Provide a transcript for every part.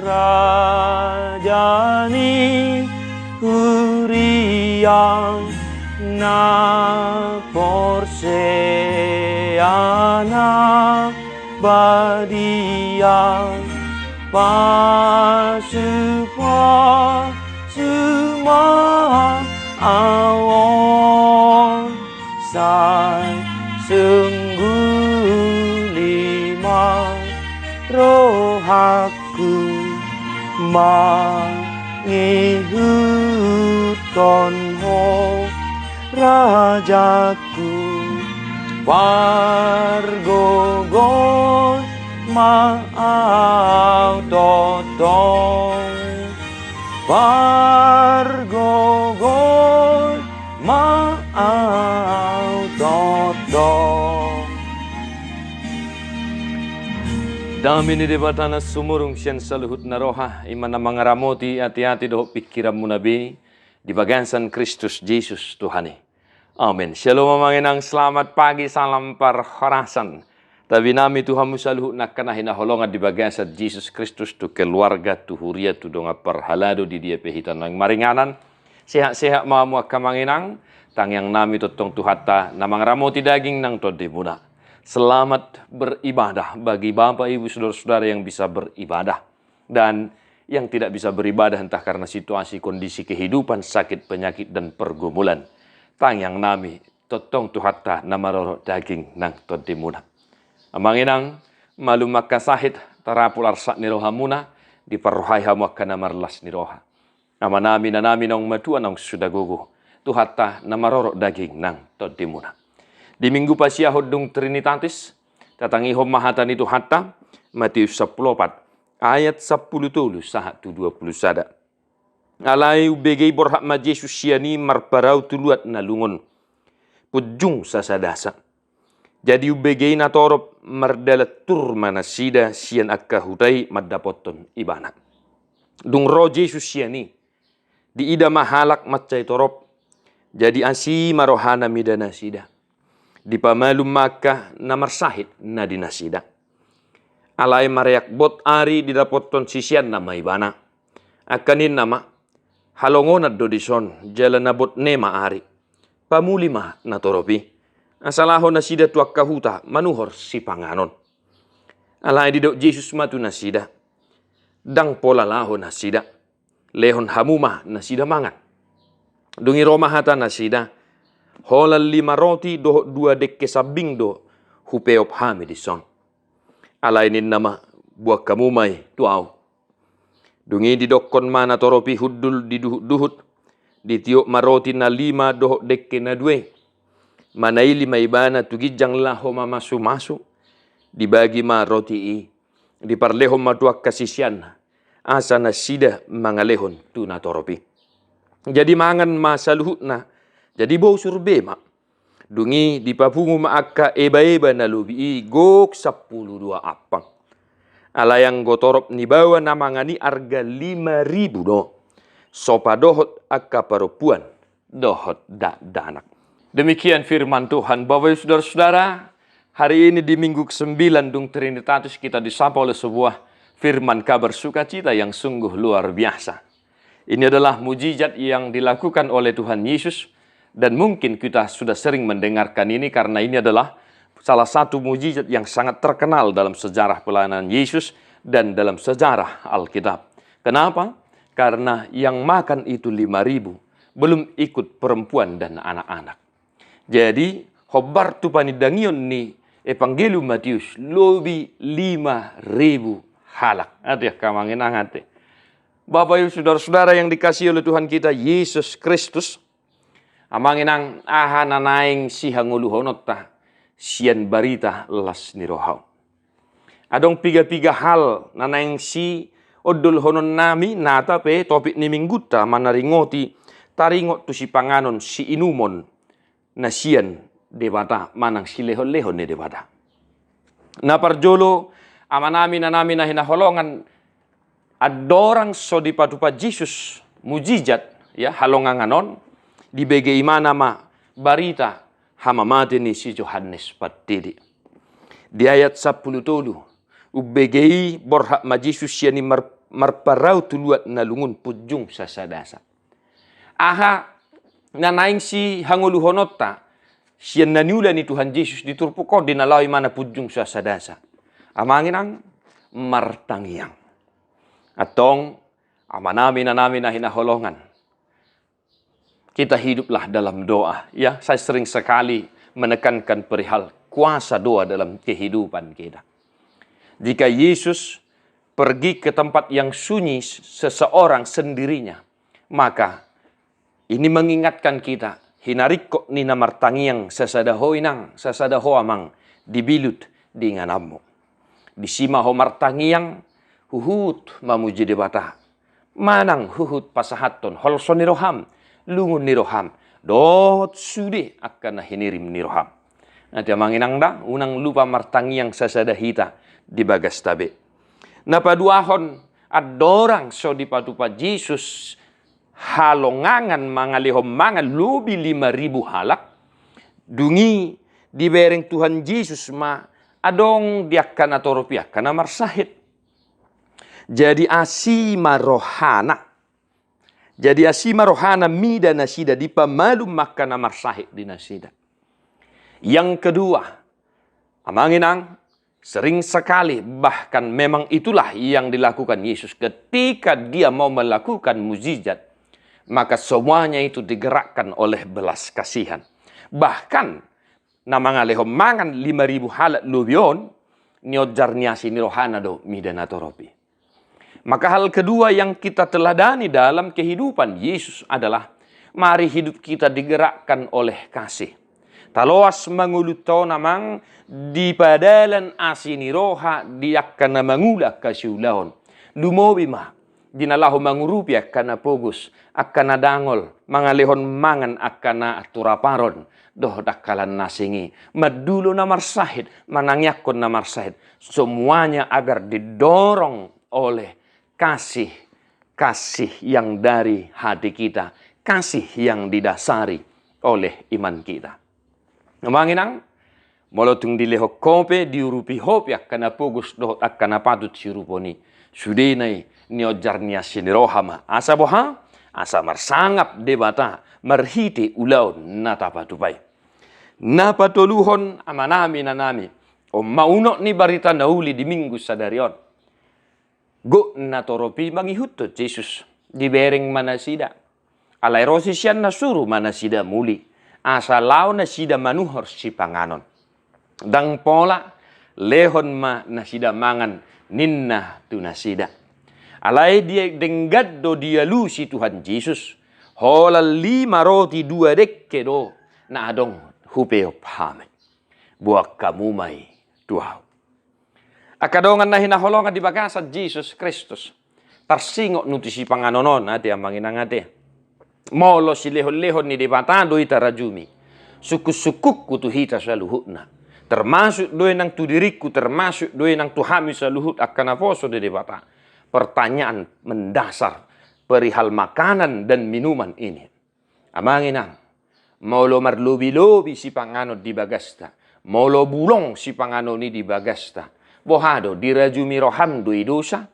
rajani huriang na porseana badia pasupa suma awon sai sungguh lima rohaku mangihut konho rajaku wargogon maau totong wargogon maau totong. Dami ni debatana sumurung sian saluhut naroha imana mangaramoti hati-hati doh pikiran munabi di bagansan Kristus Yesus Tuhani. Amin. Shalom manginang selamat pagi salam perhorasan. Tapi nami Tuhan musaluhut nak kanahina holongan di bagansan Yesus Kristus tu keluarga tu huria tu donga perhalado di dia pehitan nang maringanan. Sehat-sehat mamu akamanginang tang yang nami totong tuhata namang ramoti daging nang tode muna. Selamat beribadah bagi Bapak Ibu Saudara-saudara yang bisa beribadah dan yang tidak bisa beribadah entah karena situasi kondisi kehidupan, sakit, penyakit dan pergumulan. Tang yang nami totong tuhata nama roro daging nang todimuna. Amanginang malum maka sahid tarapul arsak niroha muna diperrohai hamu akan marlas niroha. Nama nami na nami nang matua nang sudah gugu tuhata nama roro daging nang todimuna. Di minggu pasiahod dung Trinitatis, tatangi homahatan itu hatta, Matius 14, ayat 10 tulu, sahat tu 20 sada. Alai ubegei borhak ma Yesus siani marparau tuluat na lungon, pujung sasadasa. Jadi ubegei na torop mardalat tur manasida sian akka hutai madapoton ibana. Dung ro Yesus siani, di ida mahalak macai torop, jadi asi marohana midana sida. Di pamalum Makkah namar sahid na dinasida. Alai mariak bot ari didapoton sisian nama ibana. Akanin nama halongonat dodison jalan nabot nema ari. Pamulima na toropi. Asalahon nasida tuak kahuta manuhor si panganon. Alai didok Yesus matu nasida. Dang pola lahon nasida. Lehon hamumah nasida mangan. Dungi romahata nasida. Holal 5 roti do 2 dekke sabing do hupeop hamidison. Alainin nama buah kamumay tuaw. Dungi didokon mana toropi huddul di duhut ditiok maroti na 5 do dekke na 2. Manaili maibana tugijang laho mamasu-masu dibagi ma roti i diparlehon matuak kasisian asa nasida mangalehon tu na toropi. Jadi mangan masaluhut na jadi bau surbe mak. Dungi di papungu maaka eba-eba na lubi gok 12 apang. Alayang gotorop ni bawa namangani arga 5.000 do. Sopa dohot akka parupuan dohot danak. Demikian firman Tuhan. Bapak saudara-saudara, hari ini di minggu ke-9 dung Trinitatis kita disapa oleh sebuah firman kabar sukacita yang sungguh luar biasa. Ini adalah mujizat yang dilakukan oleh Tuhan Yesus. Dan mungkin kita sudah sering mendengarkan ini karena ini adalah salah satu mujizat yang sangat terkenal dalam sejarah pelayanan Yesus dan dalam sejarah Alkitab. Kenapa? Karena yang makan itu 5.000 belum ikut perempuan dan anak-anak. Jadi, khobar tu panidangion ni Evangelium Matius lobi 5.000 halak. Ada kamangin angate. Bapak Ibu saudara-saudara yang dikasihi oleh Tuhan kita Yesus Kristus. Amanginang aha nanaing sihanguluhonot ta sian barita las nirohaw. Adong piga-piga hal nanaing si odol honon nami nata pe topik ni mingguta manaringoti taringot tu si panganon si inumon na sian debata manang si lehon-lehon ni debata. Na parjolo amanami na hinaholongan adorang so di patupa Jesus mujizat ya halonganganon di bagaimana ma barita hamamate ni si Yohanes Patidi. Di ayat 10 ubegei borhak majisus yani marparau tuluat na lungun pujung sasadasa. Aha nanaing si hanguluhonota siyan naniula ni Tuhan Yesus diturpuko dinalawi mana pujung sasadasa. Amangin ang martangiang. Atong amanami na namin na hinaholongan. Kita hiduplah dalam doa. Ya, saya sering sekali menekankan perihal kuasa doa dalam kehidupan kita. Jika Yesus pergi ke tempat yang sunyi seseorang sendirinya, maka ini mengingatkan kita, hinarikko ni namartangiang sasadaho amang dibilut di nganammo. Disima ho martangiang huhut mamuji debata. Manang huhut pasahaton holso niroham, lungun niroham, dot sude akan hinirim niroham. Nanti amanginang da, unang lupa martangiang sasadahita di bagas tabe. Napaduahon adorang so dipatupa Jesus halongangan mangalihom mangan lubi 5.000 halak. Dungi dibereng Tuhan Yesus ma adong diakan atau rupiah karena marsahid. Jadi asima rohana. Jadi asima rohana mida nasida dipamalum makana marsahid di nasida. Yang kedua, amanginang sering sekali bahkan memang itulah yang dilakukan Yesus ketika dia mau melakukan mukjizat, maka semuanya itu digerakkan oleh belas kasihan. Bahkan namangalehom mangan 5.000 halat lubion niojarnya sini rohana do midanatoropi. Maka hal kedua yang kita teladani dalam kehidupan Yesus adalah mari hidup kita digerakkan oleh kasih. Taloas manguluto namang di padalan asini roha diakan mangula kasyulahon. Lumobi ma dinalahu mangurupia kana pogus akana dangol mangalehon mangan akana aturaparon doh dakalan nasingi madulo na marsahid manangyakon na marsahid. Semuanya agar didorong oleh kasih yang dari hati kita, kasih yang didasari oleh iman kita. Namanginang molotung dileho kope diurupi hopi akana pogus doh akana patut siruponi sudinai niojarnya sinirohama asa boha asa marsangap debata marhiti ulaun natapatupai napatoluhon amanami nanami o mauno ni barita nauli di minggu sadarion go natoropi mangihutto Jesus dibereng manasida alai rosisian nasuru manasida muli asa lau nasida manuhor si panganon dang pola lehon ma nasida mangan ninna tu nasida alai dia denggat do dia lu si Tuhan Yesus hola 5 roti 2 dekke do na adong hupeo pame buak kamu mai tuau akadongan na hinaholongan di bagasan Jesus Kristus tarsingok nuti si panganonon ate amanginang ate molo si lehon-lehon ni debatado ita rajumi suku-sukuk kutu hita saluhutna termasuk doy nang tu diriku termasuk doy nang tuhami saluhut akan aposo de debata. Pertanyaan mendasar perihal makanan dan minuman ini. Amanginang, maulo marlobi-lobi si pangano di bagasta, maulo bulong si pangano ni di bagasta, bohado dirajumi roham doi dosa.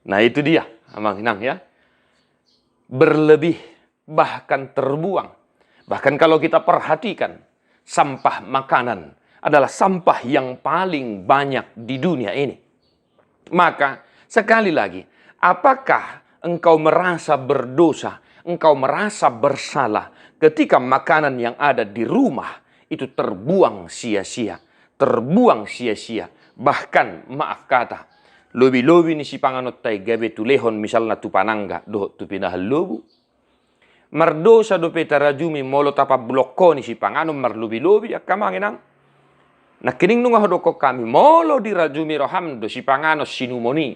Nah itu dia, amanginang ya. Berlebih, bahkan terbuang. Bahkan kalau kita perhatikan, sampah makanan adalah sampah yang paling banyak di dunia ini. Maka sekali lagi, apakah engkau merasa berdosa, engkau merasa bersalah ketika makanan yang ada di rumah itu terbuang sia-sia, bahkan maaf kata, lobi-lobi ni si panganot tay gabe tulehon misalna tu panangga do tu pinahal lobu. Mardosa do petarajumi molo tapa blokko ni si pangano marlobi-lobi akamanginang. Nakining nunga hodoko kami molo dirajumi roham do si pangano sinumoni.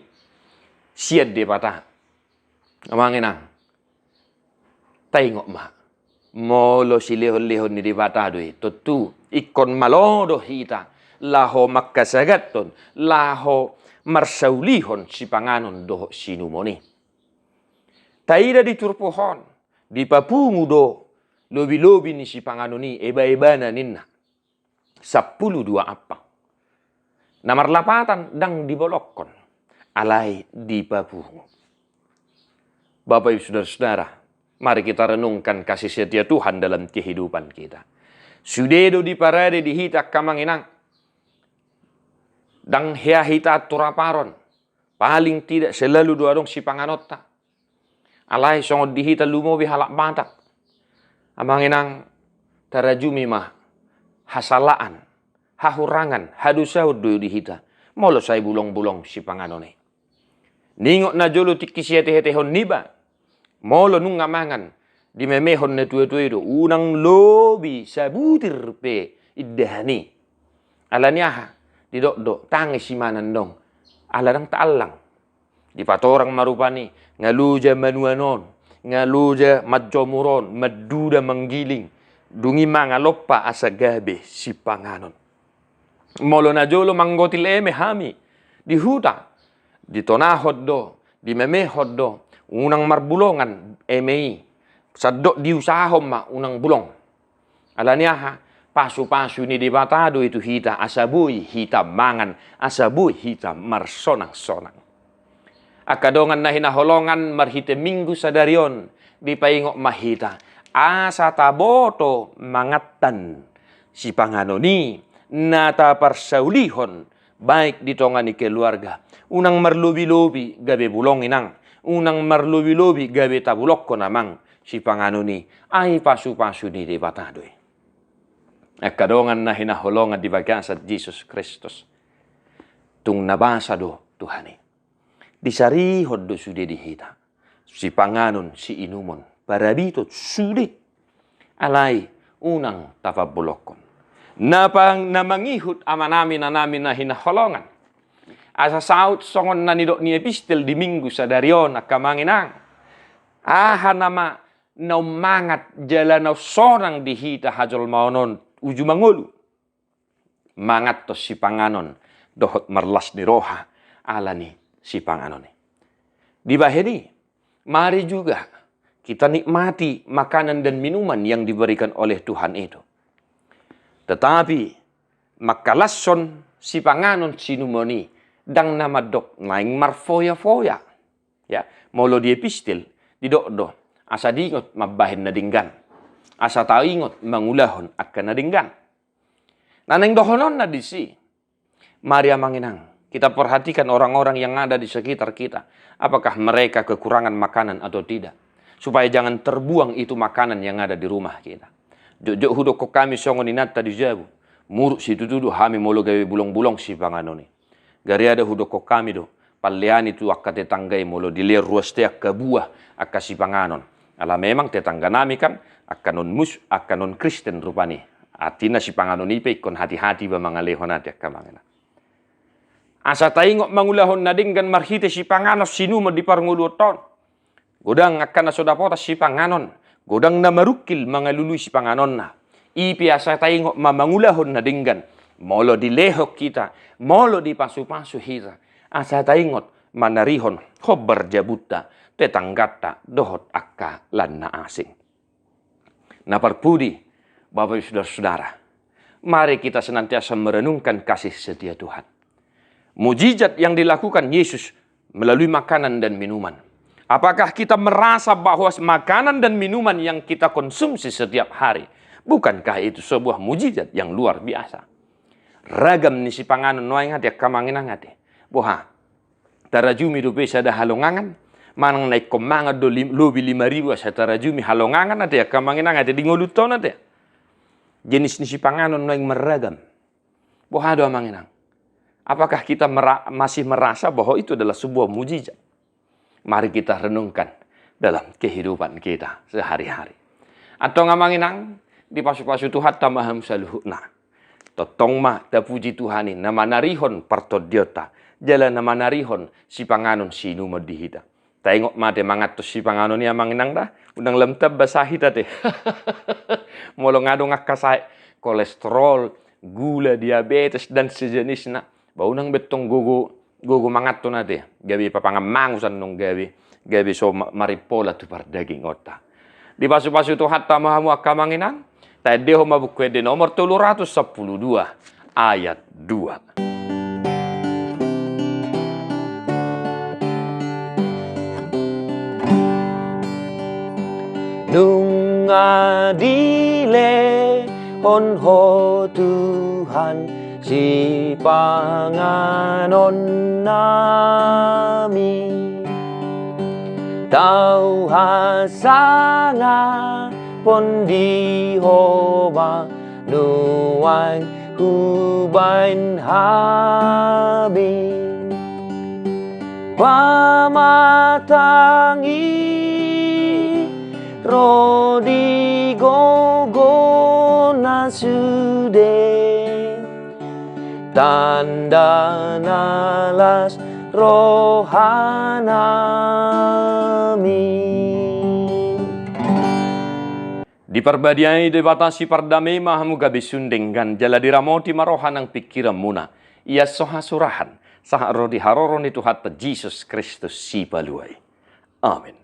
Siad de patah. Amanginang. Tengok ma. Molo si lehon-lehon ni di patah doi. Tutu ikon malodo hita. Laho makasagaton. Laho marsaulihon si panganon do sinumoni. Taida di turpuhon. Di papungu do. Lobi-lobi ni si panganoni. Eba-ebana ninna. 10 2 apa. Namar lapatan dang dibolokkon. alai di papu. Bapak Ibu Saudara-saudara, mari kita renungkan kasih setia Tuhan dalam kehidupan kita. Sudedo di parade di hita kamanginang. Dang hea hita turaparon. Paling tidak selalu doadong si panganota. Alai songod di hita lumobi halak batak. Amanginang tarajumi mah hasalaan, hahurangan, hadusahud do di hita. Molo say bulong-bulong si panganone. Ningot na jolo tikisi hete-hetehon niba. Molo nung ngamangan. Di memehon na tuwe-tuwe do. Unang lobi sa butir pe iddahani. Alanya di dok-dok tangi si manan dong. Aladang taalang. Di patorang marupani. Ngaluja manuanon. Ngaluja madjomuron. Maduda manggiling. Dungi mga lopa asa gabe si panganon. Molo na jolo manggotil eme hami. Di huta. Di tonahod do. Di memehod do. Unang marbulongan emei. Sadok diusahom ma unang bulong. Alanya pasu-pasu ni debatado itu hita asabui hita mangan. Asabui hita marsonang-sonang. Akadongan na hinaholongan marhite minggu sadarion. Di paingok mahita. Asa taboto mangatan si panganoni nata parsaulihon baik di tongani keluarga. Unang marlobi-lobi gabe bulong inang. Unang marlobi-lobi gabe tabulokko namang si panganoni ay pasu-pasu ni debatado. Akadongan na hinaholongan di bagasat Jesus Kristus. Tung nabasa do Tuhani. Disarihod do sude dihita. Si panganon si inumon. Parabitot sulit. Alay unang tapabulokon. Napang namangihut ama namin na hinaholongan. Asa saut songon na nidok ni epistel di minggu sa darion akamanginang. Aha nama na umangat jala na sorang dihita hajol maonon ujumangulu. Mangat to si panganon dohot marlas ni roha alani si panganon. Di baheni, mari juga kita nikmati makanan dan minuman yang diberikan oleh Tuhan itu. Tetapi makalason si panganon sinumoni dang nama dok naing marfoya-foya. Ya, molo di epistil di do asa dingot mabahin na dinggan. Asa taingot mangulahon akan na dinggan. Naneng dohonon na disi. Maria manginang. Kita perhatikan orang-orang yang ada di sekitar kita. Apakah mereka kekurangan makanan atau tidak. Supaya jangan terbuang itu makanan yang ada di rumah kita. Jok hudok ko kami songon inata di jabu. Muruk si tutudu hami molo gawe bulong-bulong si panganoni. Gari ada hudok ko kami do. Palian itu akka tetanggai molo dilir ruas te akka buah akka si panganon. Ala memang tetangga nami kan akka non Kristen rupani. Atina si panganon ipe ikon hati-hati ba mga lehon ati akka mangena. Asa taingok mangulahon na dinggan marhite si panganos sinumo di parnguluton. Godang akan na sodapota si panganon. Godang na marukil mga luluy si panganon na. Ipi asa taingok mamangulahon na dinggan. Molo di lehok kita. Molo di pasu-pasu hita. Asa taingot manarihon hobar jabuta. Tetanggata dohot akka lan na asing. Naparpudi, Bapak Ibu Saudara-saudara. Mari kita senantiasa merenungkan kasih setia Tuhan. Mujizat yang dilakukan Yesus melalui makanan dan minuman. Apakah kita merasa bahwa makanan dan minuman yang kita konsumsi setiap hari, bukankah itu sebuah mujizat yang luar biasa? Ragam ni si panganon noang hati kamanginang hati. Boha, tarajumi do pesa ada halongangan, manang naik komanga do lobi 5.000 sa tarajumi halongangan hati kamanginang hati di ngoluton hati. Jenis ni si panganon noang meragam. Boha do amanginang. Apakah kita masih merasa bahwa itu adalah sebuah mujizat? Mari kita renungkan dalam kehidupan kita sehari-hari. Atau ngamanginang di pasu-pasu Tuhan tamaham saluhutna. Totong ma da puji Tuhani nama narihon partodiota. Jala nama narihon si panganon sinu dihita. Tengok mate mangatos si panganon ni amanginang dah. Udang lemtab basahita teh. Molo ngadong akasai kolesterol, gula, diabetes dan sejenisnya. Bau nang betong gogo mangato nate. Gabi papangamangusan nung gabi so maripola tu par daging otak. Di pasu-pasu tu hatta mahamu akamanginan. Tadi ho mabukwe di nomor 312 ayat 2. nung adile honho Tuhan si panganon nami tau hasanga pon dihoba nuang hubain habi pamatangi rodi gogo nasude tanda nalas rohanami. Diparbadiai debatasi pardame mahamu gabi sundenggan jala diramoti marohan ang pikiran muna. Ia soha surahan saha rodi haroron itu hatta Jesus Kristus si paluai. Amin.